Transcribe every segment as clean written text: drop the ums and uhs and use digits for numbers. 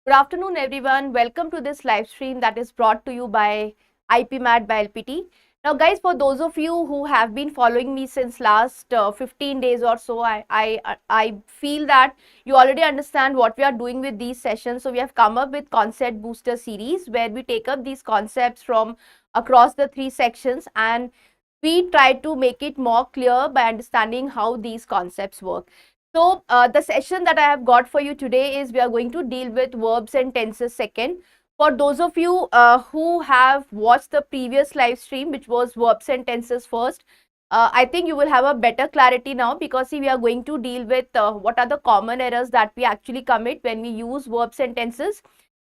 Good afternoon, everyone. Welcome to this live stream that is brought to you by IPMAT by LPT. Now, guys, for those of you who have been following me since last 15 days or so, I feel that you already understand what we are doing with these sessions. So, we have come up with Concept Booster series where we take up these concepts from across the three sections and we try to make it more clear by understanding how these concepts work. So, the session that I have got for you today is we are going to deal with verbs and tenses second. For those of you who have watched the previous live stream, which was verbs and tenses first, I think you will have a better clarity now because see, we are going to deal with what are the common errors that we actually commit when we use verbs and tenses.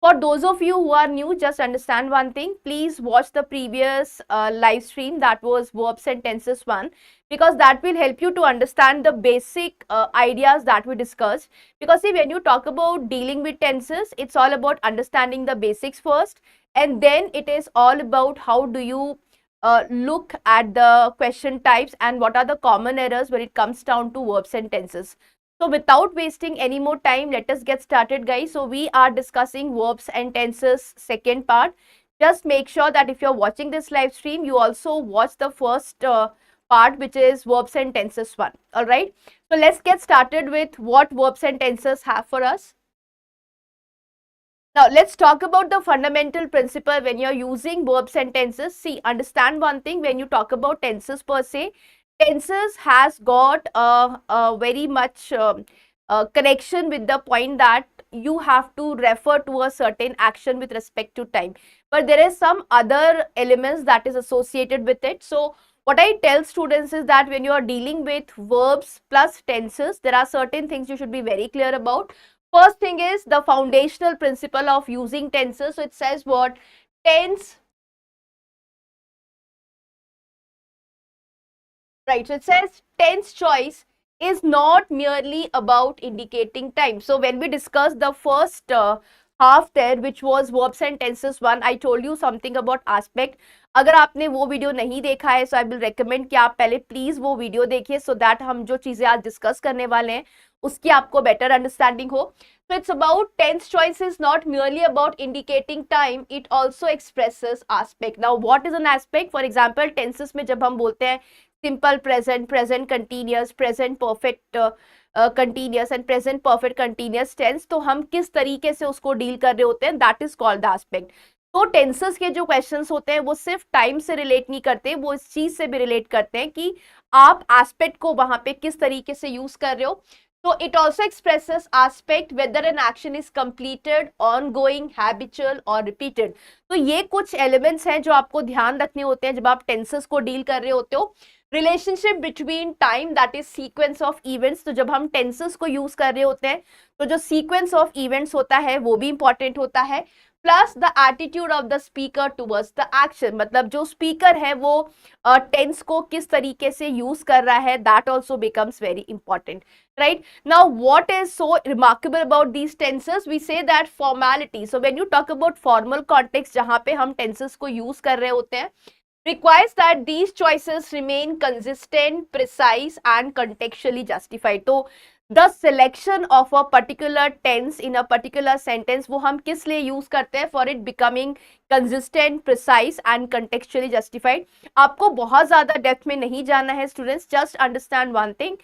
For those of you who are new, just understand one thing. Please watch the previous live stream that was verbs and tenses one because that will help you to understand the basic ideas that we discussed. Because see, when you talk about dealing with tenses, it's all about understanding the basics first and then it is all about how do you look at the question types and what are the common errors when it comes down to verbs and tenses. So without wasting any more time, let us get started, guys. So we are discussing verbs and tenses second part. Just make sure that if you're watching this live stream, you also watch the first part, which is verbs and tenses one. All right. So let's get started with what verbs and tenses have for us. Now, let's talk about the fundamental principle when you're using verbs and tenses. See, understand one thing when you talk about tenses per se, tenses has got a very much connection with the point that you have to refer to a certain action with respect to time. But there is some other elements that is associated with it. So, what I tell students is that when you are dealing with verbs plus tenses, there are certain things you should be very clear about. First thing is the foundational principle of using tenses. So it says what? Tense, right? So it says tense choice is not merely about indicating time. So when we discussed the first half there, which was verbs and tenses one, I told you something about aspect. अगर आपने वो video नहीं देखा है, so I will recommend कि आप पहले please वो वीडियो देखिए so that हम जो चीजें आज डिस्कस करने वाले हैं उसकी आपको better understanding हो. So it's about tense choice is not merely about indicating time, it also expresses aspect. Now what is an aspect? For example, tenses में जब हम बोलते हैं simple present, present continuous, present perfect continuous and present perfect continuous tense, तो हम किस तरीके से उसको डील कर रहे होते हैं, that is called the aspect. तो टेंसेस के जो क्वेश्चंस होते हैं वो सिर्फ टाइम से रिलेट नहीं करते, वो इस चीज से भी रिलेट करते हैं कि आप एस्पेक्ट को वहां पे किस तरीके से यूज कर रहे हो. So it also expresses aspect whether an action is completed, ongoing, habitual or repeated. तो ये कुछ elements हैं जो आपको ध्यान रखने होते हैं जब आप tenses को deal कर रहे होते हो. Relationship between time, that is sequence of events. तो जब हम tenses को use कर रहे होते हैं तो जो sequence of events होता है वो भी important होता है. Plus the attitude of the speaker towards the action, मतलब जो स्पीकर है वो टेंस को किस तरीके से यूज कर रहा है, that also becomes very important. Right now, what is so remarkable about these tenses? We say that formality. So when you talk about formal context, जहाँ पे हम tenses को use कर रहे होते हैं, requires that these choices remain consistent, precise and contextually justified. तो the selection of a particular tense in a particular sentence वो हम किस लिए use करते हैं? For it becoming consistent, precise and contextually justified. आपको बहुत ज़्यादा डेप्थ में नहीं जाना है students, just understand one thing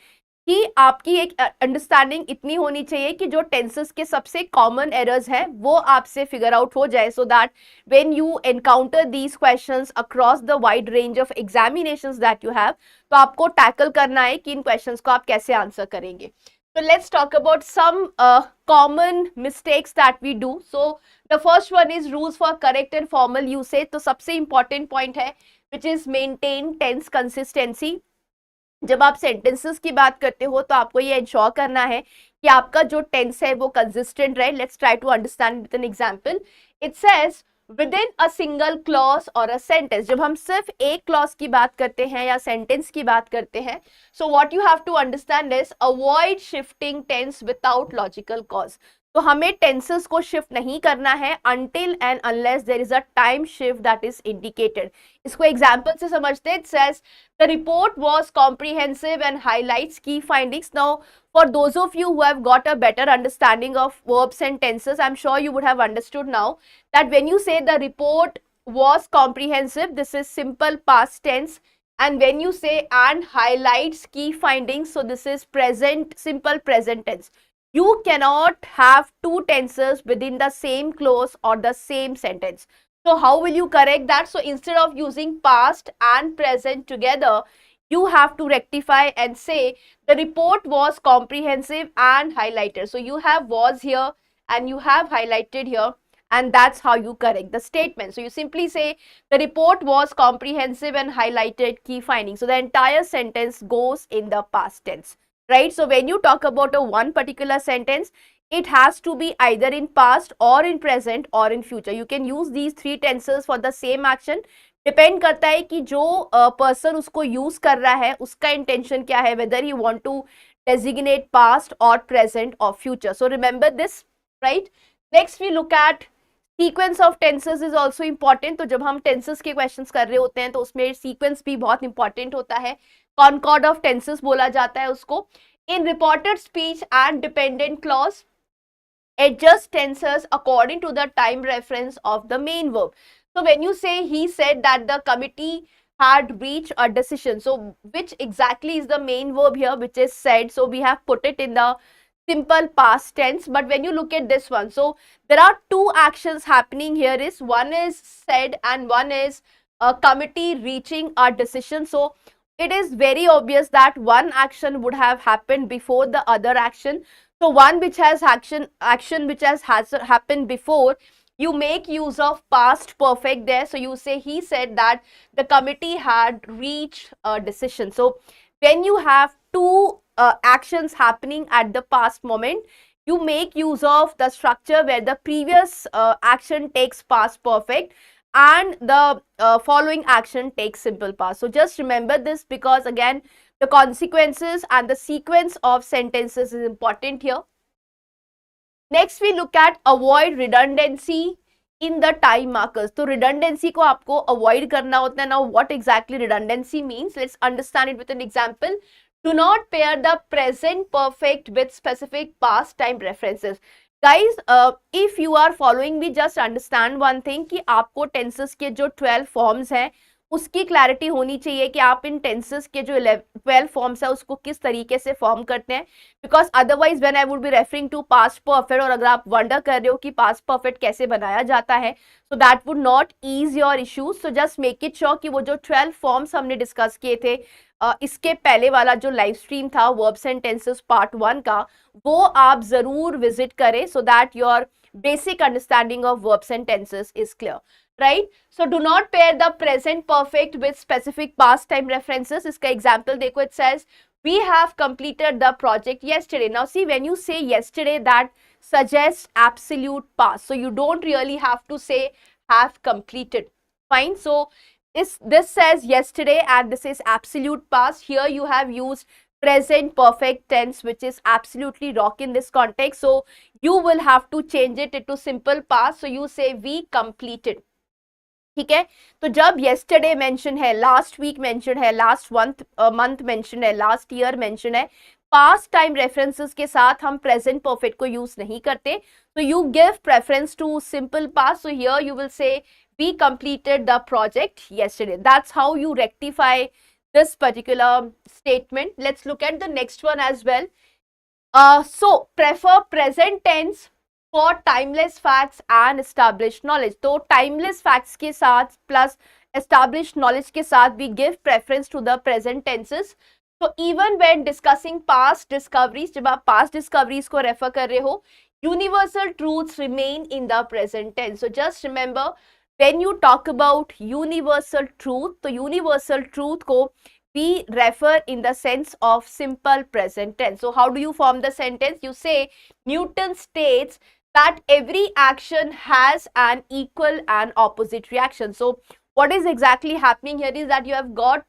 कि आपकी एक अंडरस्टैंडिंग इतनी होनी चाहिए कि जो टेंसेस के सबसे कॉमन एरर्स हैं वो आपसे फिगर आउट हो जाए, so that when you encounter these questions across the wide range of examinations that you have, तो आपको टैकल करना है कि इन क्वेश्चंस को आप कैसे आंसर करेंगे. So let's talk about some common mistakes that we do. So the first one is rules for correct and formal usage. तो सबसे important point है which is maintain tense consistency. जब आप सेंटेंसेस की बात करते हो तो आपको ये इंश्योर करना है कि आपका जो टेंस है वो कंसिस्टेंट रहे. Let's try to understand with an example. It says within a single clause or a sentence. जब हम सिर्फ एक क्लॉज की बात करते हैं या सेंटेंस की बात करते हैं, so what you have to understand is avoid shifting tense without logical cause. तो हमें टेंसेस को शिफ्ट नहीं करना है until and unless there is a time shift that is indicated. इसको एग्जाम्पल से समझते हैं. It says the report was comprehensive and highlights key findings. Now for those of you who have got a better understanding of verbs and tenses, I'm sure you would have understood now that when you say the report was comprehensive, this is simple past tense. And when you say and highlights key findings, so this is present, simple present tense. You cannot have two tenses within the same clause or the same sentence. So how will you correct that? So instead of using past and present together, you have to rectify and say the report was comprehensive and highlighted. So you have was here and you have highlighted here, and that's how you correct the statement. So you simply say the report was comprehensive and highlighted key findings. So the entire sentence goes in the past tense, right? So when you talk about a one particular sentence, it has to be either in past or in present or in future. You can use these three tenses for the same action. Depend करता है कि जो person उसको use कर रहा है उसका intention क्या है, whether you want to designate past or present or future. So remember this, right. Next we look at sequence of tenses is also important. तो जब हम टेंसेस के क्वेश्चंस कर रहे होते हैं तो उसमें सीक्वेंस भी बहुत इंपॉर्टेंट होता है. कॉनकॉर्ड ऑफ टेंसेस बोला जाता है उसको. In reported speech and dependent clause, adjust tenses according to the time reference of the main verb. So when you say he said that the committee had reached a decision, so which exactly is the main verb here, which is said? So we have put it in the simple past tense. But when you look at this one, so there are two actions happening here. Is one is said and one is a committee reaching a decision. So it is very obvious that one action would have happened before the other action. So one which has action which has happened before, you make use of past perfect there. So you say he said that the committee had reached a decision. So when you have two actions happening at the past moment, you make use of the structure where the previous action takes past perfect and the following action takes simple past. So just remember this, because again the consequences and the sequence of sentences is important here. Next we look at avoid redundancy in the time markers. तो redundancy को आपको avoid करना होता है. Now what exactly redundancy means? Let's understand it with an example. Do not pair the present perfect with specific past time references. Guys, if you are following me, just understand one thing कि आपको tenses के जो 12 forms हैं उसकी clarity होनी चाहिए कि आप इन टेंसेस के जो 12 फॉर्म्स है उसको किस तरीके से फॉर्म करते हैं. Because otherwise when I would be referring to past perfect, और अगर आप वंडर कर रहे हो कि पास्ट परफेक्ट कैसे बनाया जाता है, so that would not ease your issues. So just make it sure कि वो जो 12 फॉर्म्स हमने डिस्कस किए थे इसके पहले वाला जो लाइव स्ट्रीम था वर्ब्स एंड टेंसेस पार्ट 1 का, वो आप जरूर विजिट करें so that your basic understanding of verbs and tenses is clear, right? So do not pair the present perfect with specific past time references. इसका example देखो, it says we have completed the project yesterday. Now see, when you say yesterday, that suggests absolute past, so you don't really have to say have completed. Fine. So this says yesterday and this is absolute past. Here you have used present perfect tense, which is absolutely wrong in this context. So you will have to change it into simple past. So you say we completed. ठीक है. तो जब yesterday mention है, last week mention है, last month mention है, last year mention है, past time references के साथ हम present perfect को use नहीं करते. So you give preference to simple past. So here you will say we completed the project yesterday. That's how you rectify this particular statement. Let's look at the next one as well. So prefer present tense for timeless facts and established knowledge. तो timeless facts के साथ plus established knowledge के साथ we give preference to the present tenses. So even when discussing past discoveries, जब आप past discoveries को refer कर रहे हो, universal truths remain in the present tense. So just remember, when you talk about universal truth, तो universal truth को we refer in the sense of simple present tense. So how do you form the sentence? You say Newton states that every action has an equal and opposite reaction. So what is exactly happening here is that you have got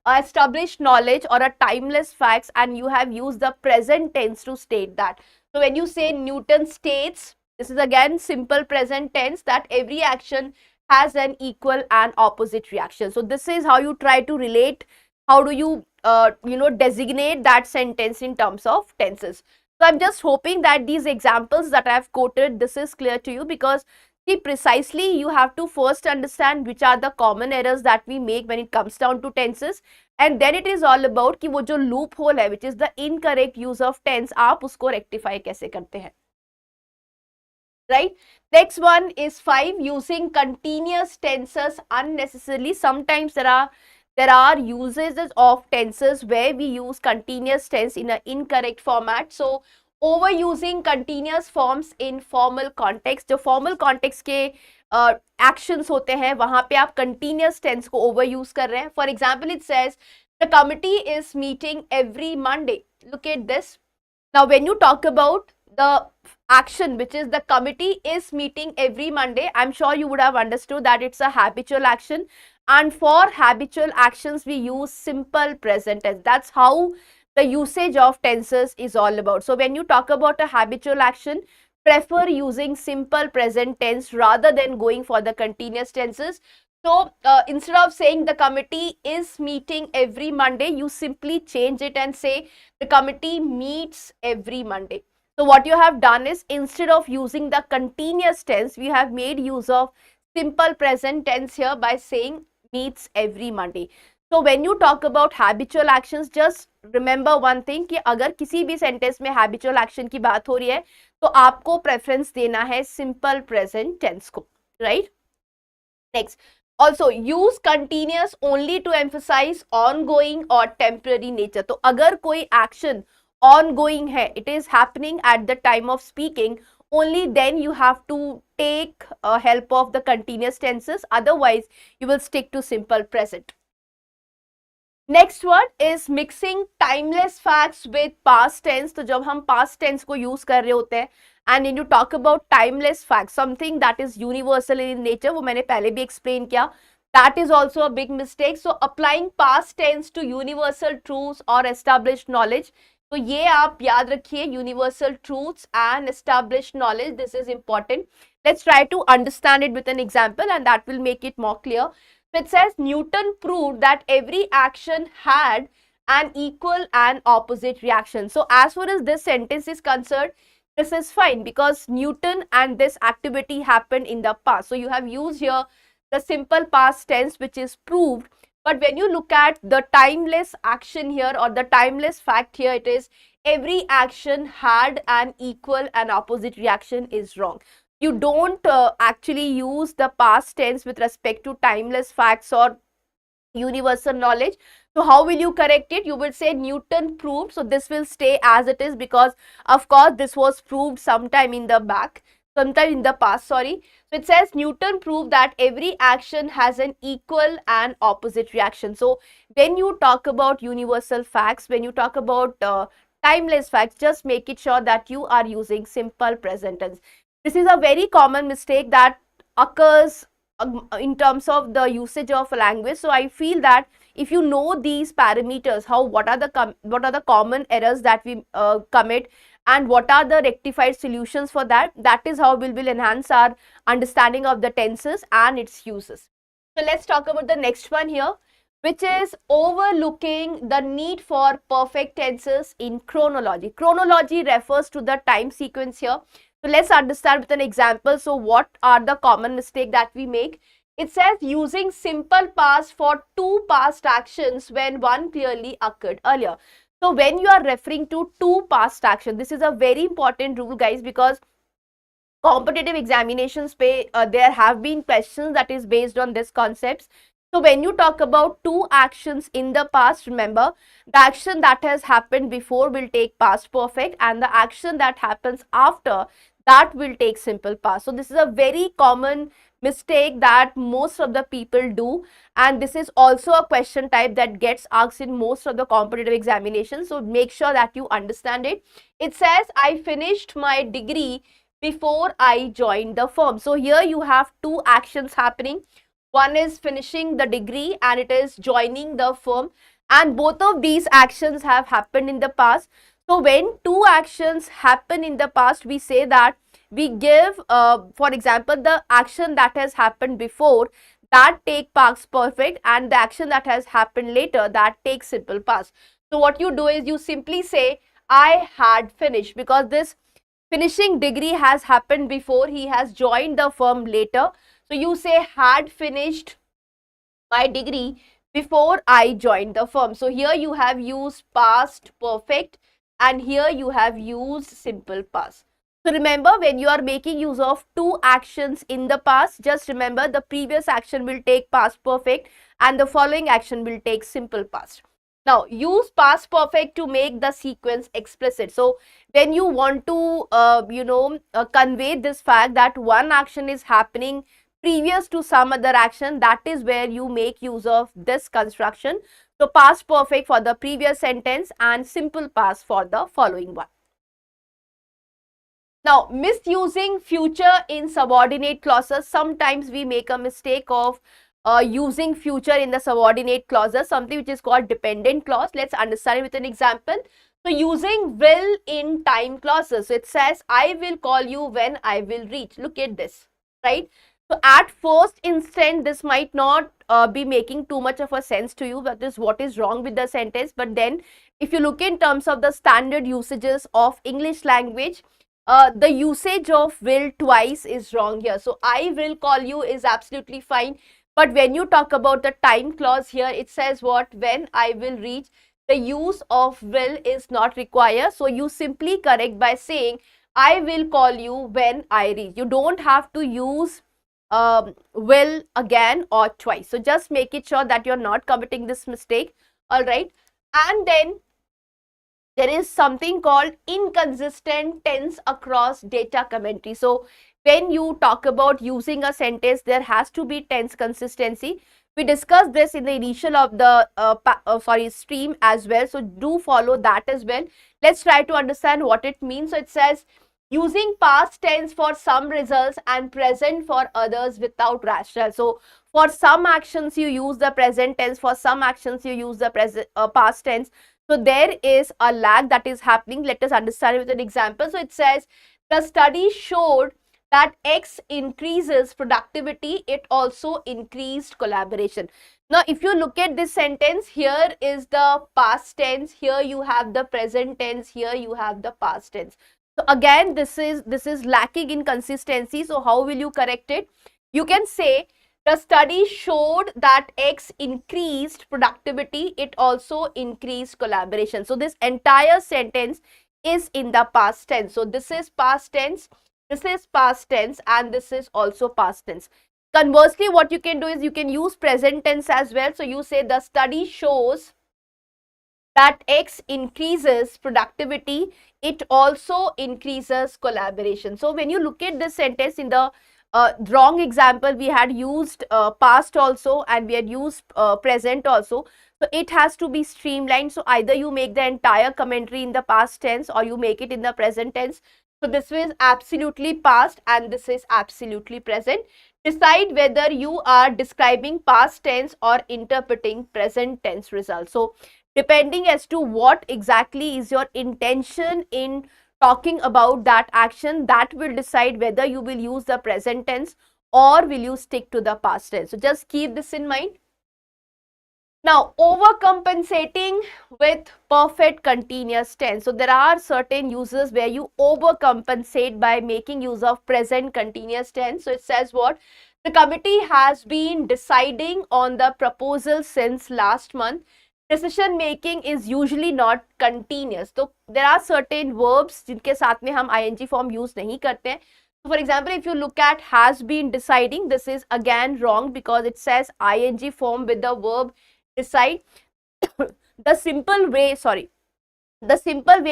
established knowledge or a timeless facts and you have used the present tense to state that. So when you say Newton states, this is again simple present tense, that every action has an equal and opposite reaction. So this is how you try to relate, how do you designate that sentence in terms of tenses. So I'm just hoping that these examples that I have quoted, this is clear to you, because see, precisely you have to first understand which are the common errors that we make when it comes down to tenses, and then it is all about कि वो जो loophole है, which is the incorrect use of tense, आप उसको rectify कैसे करते हैं. Right? Next one is 5, using continuous tenses unnecessarily. Sometimes there are usages of tenses where we use continuous tense in an incorrect format. So overusing continuous forms in formal context, जो formal context के actions होते हैं वहां पे आप continuous tense को overuse कर रहे हैं. For example, it says the committee is meeting every Monday. Look at this. Now when you talk about the action, which is the committee is meeting every Monday, I'm sure you would have understood that it's a habitual action, and for habitual actions we use simple present tense. That's how the usage of tenses is all about. So when you talk about a habitual action, prefer using simple present tense rather than going for the continuous tenses. So instead of saying the committee is meeting every Monday, you simply change it and say the committee meets every Monday. So what you have done is, instead of using the continuous tense, we have made use of simple present tense here by saying meets every Monday. So when you talk about habitual actions, just remember one thing कि अगर किसी भी sentence में habitual action की बात हो रही है तो आपको preference देना है simple present tense को, right? Next, also use continuous only to emphasize ongoing or temporary nature. तो अगर कोई action ongoing hai, it is happening at the time of speaking, only then you have to take help of the continuous tenses, otherwise you will stick to simple present. Next one is mixing timeless facts with past tense. तो जब हम past tense को use कर रहे होते हैं, and when you talk about timeless facts, something that is universal in nature, वो मैंने पहले भी explain किया, that is also a big mistake. So applying past tense to universal truths or established knowledge, तो ये आप याद रखिए, universal truths and established knowledge, this is important. Let's try to understand it with an example and that will make it more clear. So it says Newton proved that every action had an equal and opposite reaction. So as far as this sentence is concerned, this is fine because Newton and this activity happened in the past. So you have used here the simple past tense, which is proved. But when you look at the timeless action here or the timeless fact here, it is every action had an equal and opposite reaction is wrong. You don't actually use the past tense with respect to timeless facts or universal knowledge. So how will you correct it? You will say Newton proved. So this will stay as it is because of course this was proved sometime in the past, sorry. So it says Newton proved that every action has an equal and opposite reaction. So when you talk about universal facts, when you talk about timeless facts, just make it sure that you are using simple present tense. This is a very common mistake that occurs in terms of the usage of language. So I feel that if you know these parameters, what are the common errors that we commit and what are the rectified solutions for that, that is how we will enhance our understanding of the tenses and its uses. So let's talk about the next one here, which is overlooking the need for perfect tenses in chronology. Chronology refers to the time sequence here. So let's understand with an example. So what are the common mistakes that we make? It says using simple past for two past actions when one clearly occurred earlier. So when you are referring to two past actions, this is a very important rule, guys, because competitive examinations there have been questions that is based on this concepts. So when you talk about two actions in the past, remember the action that has happened before will take past perfect and the action that happens after that will take simple past. So this is a very common mistake that most of the people do, and this is also a question type that gets asked in most of the competitive examinations. So make sure that you understand it. It says I finished my degree before I joined the firm. So here you have two actions happening. One is finishing the degree and it is joining the firm, and both of these actions have happened in the past. So when two actions happen in the past, we say that we give, for example, the action that has happened before, that take past perfect, and the action that has happened later, that takes simple past. So what you do is you simply say, I had finished, because this finishing degree has happened before, he has joined the firm later. So you say had finished my degree before I joined the firm. So here you have used past perfect and here you have used simple past. So remember, when you are making use of two actions in the past, just remember the previous action will take past perfect and the following action will take simple past. Now use past perfect to make the sequence explicit. So when you want to convey this fact that one action is happening previous to some other action, that is where you make use of this construction. So past perfect for the previous sentence and simple past for the following one. Now, misusing future in subordinate clauses. Sometimes we make a mistake of using future in the subordinate clauses, something which is called dependent clause. Let's understand it with an example. So using will in time clauses. So it says, I will call you when I will reach. Look at this, right? So at first instant, this might not be making too much of a sense to you, that is what is wrong with the sentence. But then if you look in terms of the standard usages of English language, the usage of will twice is wrong here. So I will call you is absolutely fine. But when you talk about the time clause here, it says what? When I will reach, the use of will is not required. So you simply correct by saying, I will call you when I reach. You don't have to use will again or twice. So just make it sure that you're not committing this mistake. All right. And then there is something called inconsistent tense across data commentary. So when you talk about using a sentence, there has to be tense consistency. We discussed this in the initial of the stream as well. So do follow that as well. Let's try to understand what it means. So it says, using past tense for some results and present for others without rationale. So for some actions you use the present tense, for some actions you use the past tense. So there is a lag that is happening. Let us understand it with an example. So it says, the study showed that X increases productivity, it also increased collaboration. Now, if you look at this sentence, here is the past tense, here you have the present tense, here you have the past tense. So again, this is lacking in consistency. So how will you correct it? You can say, the study showed that X increased productivity, it also increased collaboration. So this entire sentence is in the past tense. So this is past tense, this is past tense, and this is also past tense. Conversely, what you can do is you can use present tense as well. So you say, the study shows that X increases productivity, it also increases collaboration. So when you look at this sentence, in the wrong example, we had used past also and we had used present also. So it has to be streamlined. So either you make the entire commentary in the past tense or you make it in the present tense. So this is absolutely past and this is absolutely present. Decide whether you are describing past tense or interpreting present tense results. So depending as to what exactly is your intention in talking about that action, that will decide whether you will use the present tense or will you stick to the past tense. So just keep this in mind. Now, overcompensating with perfect continuous tense. So there are certain uses where you overcompensate by making use of present continuous tense. So it says what? The committee has been deciding on the proposal since last month. Decision making is usually not continuous. So there are certain verbs जिनके साथ में हम ing form use नहीं करते हैं. So for example, if you look at has been deciding, this is again wrong because it says ing form with the verb decide. The simple way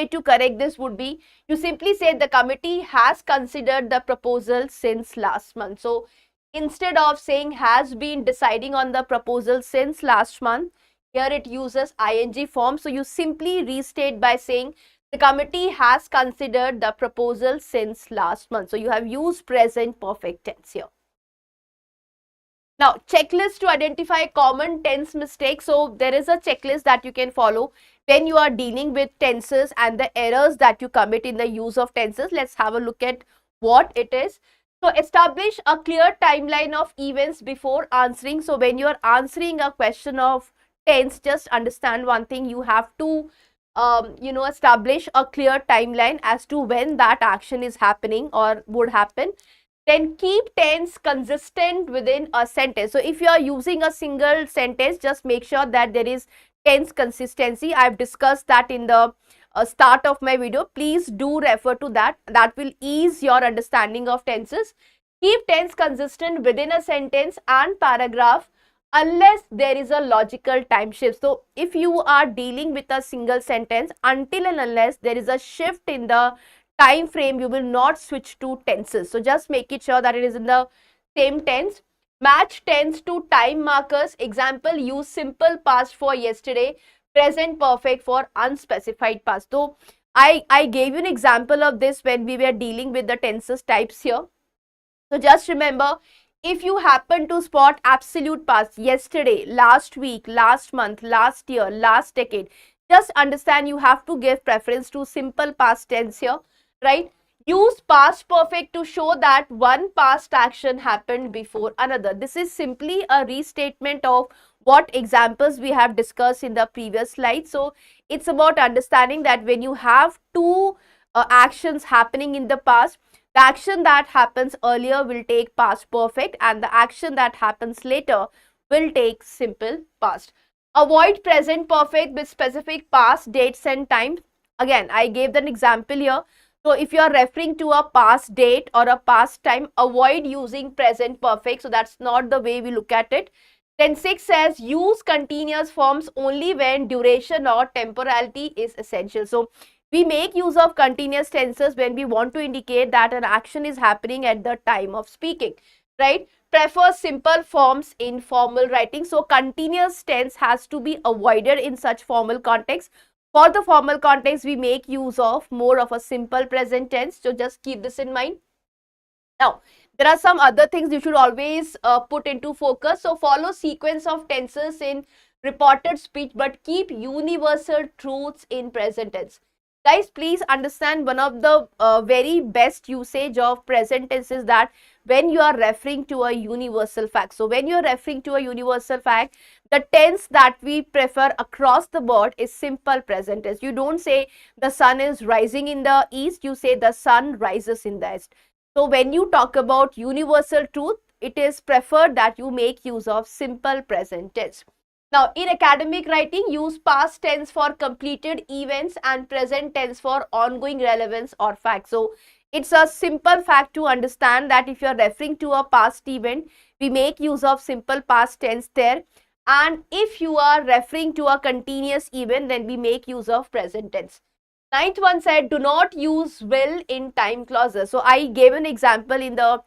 to correct this would be, you simply say the committee has considered the proposal since last month. So instead of saying has been deciding on the proposal since last month, here it uses ing form. So you simply restate by saying the committee has considered the proposal since last month. So you have used present perfect tense here. Now, checklist to identify common tense mistakes. So there is a checklist that you can follow. when you are dealing with tenses and the errors that you commit in the use of tenses. Let's have a look at what it is. So establish a clear timeline of events before answering. So when you are answering a question of tense, just understand one thing: you have to establish a clear timeline as to when that action is happening or would happen. Then keep tense consistent within a sentence. So if you are using a single sentence, just make sure that there is tense consistency. I've discussed that in the start of my video. Please do refer to that. That will ease your understanding of tenses. Keep tense consistent within a sentence and paragraph unless there is a logical time shift. So if you are dealing with a single sentence, until and unless there is a shift in the time frame, you will not switch to tenses. So just make it sure that it is in the same tense. Match tense to time markers. Example, use simple past for yesterday, present perfect for unspecified past. So I gave you an example of this when we were dealing with the tenses types here. So just remember, if you happen to spot absolute past, yesterday, last week, last month, last year, last decade, just understand you have to give preference to simple past tense here, right? Use past perfect to show that one past action happened before another. This is simply a restatement of what examples we have discussed in the previous slide. So it's about understanding that when you have two actions happening in the past, the action that happens earlier will take past perfect and the action that happens later will take simple past. Avoid present perfect with specific past dates and times. Again, I gave an example here. So if you are referring to a past date or a past time, avoid using present perfect. So that's not the way we look at it. Then 6 says use continuous forms only when duration or temporality is essential. So we make use of continuous tenses when we want to indicate that an action is happening at the time of speaking, right? Prefer simple forms in formal writing. So continuous tense has to be avoided in such formal context. For the formal context, we make use of more of a simple present tense. So just keep this in mind. Now, there are some other things you should always put into focus. So follow sequence of tenses in reported speech, but keep universal truths in present tense. Guys, please understand one of the very best usage of present tense is that when you are referring to a universal fact. So when you are referring to a universal fact, the tense that we prefer across the board is simple present tense. You don't say the sun is rising in the east, you say the sun rises in the east. So when you talk about universal truth, it is preferred that you make use of simple present tense. Now, in academic writing, use past tense for completed events and present tense for ongoing relevance or fact. So it's a simple fact to understand that if you are referring to a past event, we make use of simple past tense there. And if you are referring to a continuous event, then we make use of present tense. Ninth one said, do not use will in time clauses. So I gave an example in the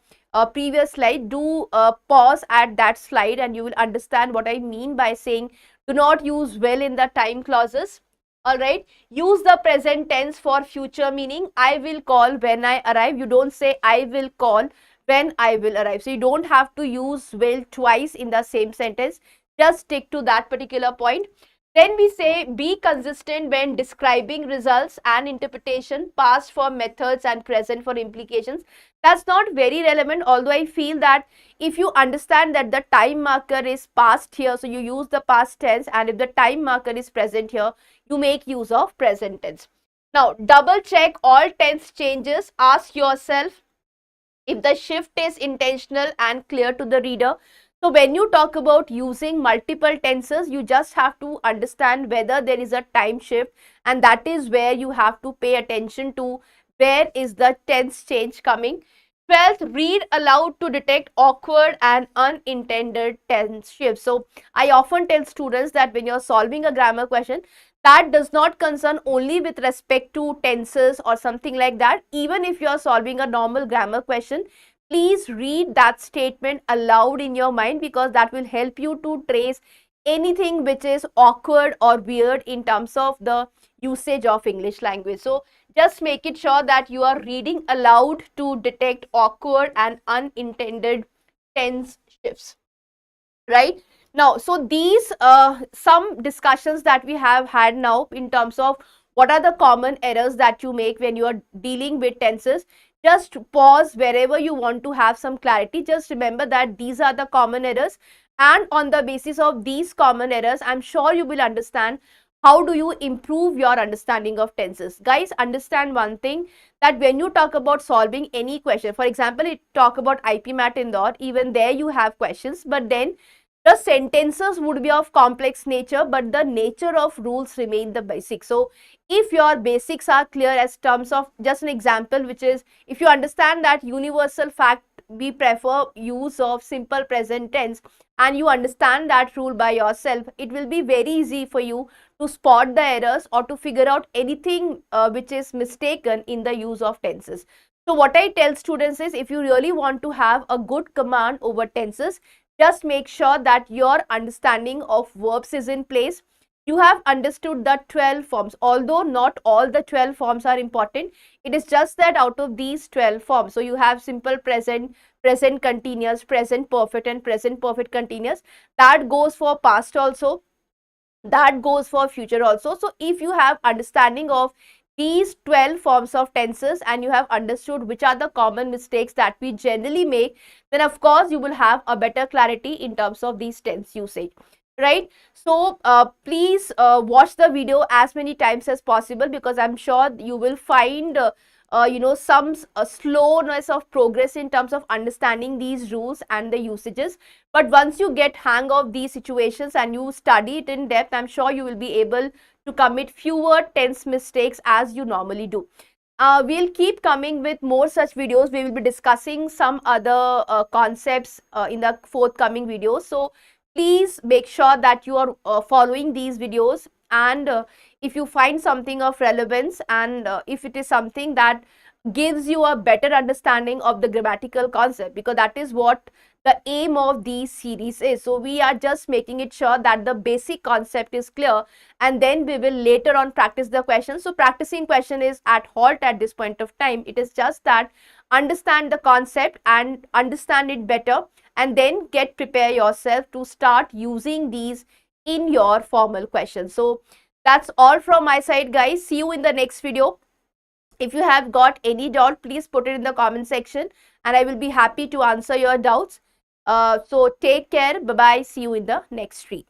previous slide. Do pause at that slide and you will understand what I mean by saying do not use will in the time clauses. Alright, use the present tense for future meaning. I will call when I arrive. You don't say I will call when I will arrive. So you don't have to use will twice in the same sentence. Just stick to that particular point. Then we say be consistent when describing results and interpretation, past for methods and present for implications. That's not very relevant, although I feel that if you understand that the time marker is past here, so you use the past tense, and if the time marker is present here, you make use of present tense. Now, double check all tense changes. Ask yourself if the shift is intentional and clear to the reader. So when you talk about using multiple tenses, you just have to understand whether there is a time shift, and that is where you have to pay attention to where is the tense change coming. 12th, read aloud to detect awkward and unintended tense shifts. So I often tell students that when you're solving a grammar question, that does not concern only with respect to tenses or something like that. Even if you're solving a normal grammar question, please read that statement aloud in your mind, because that will help you to trace anything which is awkward or weird in terms of the usage of English language. So just make it sure that you are reading aloud to detect awkward and unintended tense shifts, right? Now, so these some discussions that we have had now in terms of what are the common errors that you make when you are dealing with tenses. Just pause wherever you want to have some clarity. Just remember that these are the common errors, and on the basis of these common errors, I'm sure you will understand how do you improve your understanding of tenses. Guys, understand one thing, that when you talk about solving any question, for example, it talk about IPMAT Indore, even there you have questions, but then the sentences would be of complex nature, but the nature of rules remain the basic. So if your basics are clear, as terms of just an example, which is if you understand that universal fact, we prefer use of simple present tense, and you understand that rule by yourself, it will be very easy for you to spot the errors or to figure out anything which is mistaken in the use of tenses. So what I tell students is, if you really want to have a good command over tenses, just make sure that your understanding of verbs is in place. You have understood the 12 forms, although not all the 12 forms are important. It is just that out of these 12 forms, so you have simple present, present continuous, present perfect, and present perfect continuous. That goes for past also, that goes for future also. So if you have understanding of these 12 forms of tenses and you have understood which are the common mistakes that we generally make, then of course you will have a better clarity in terms of these tense usage, right? So please watch the video as many times as possible, because I'm sure you will find some slowness of progress in terms of understanding these rules and the usages. But once you get hang of these situations and you study it in depth, I'm sure you will be able to commit fewer tense mistakes as you normally do. We'll keep coming with more such videos. We will be discussing some other concepts in the forthcoming videos. So please make sure that you are following these videos, and if you find something of relevance, and if it is something that gives you a better understanding of the grammatical concept, because that is what the aim of these series is. So we are just making it sure that the basic concept is clear, and then we will later on practice the question. So practicing question is at halt at this point of time. It is just that understand the concept and understand it better, and then prepare yourself to start using these in your formal questions. So that's all from my side, guys. See you in the next video. If you have got any doubt, please put it in the comment section, and I will be happy to answer your doubts. So take care. Bye bye. See you in the next stream.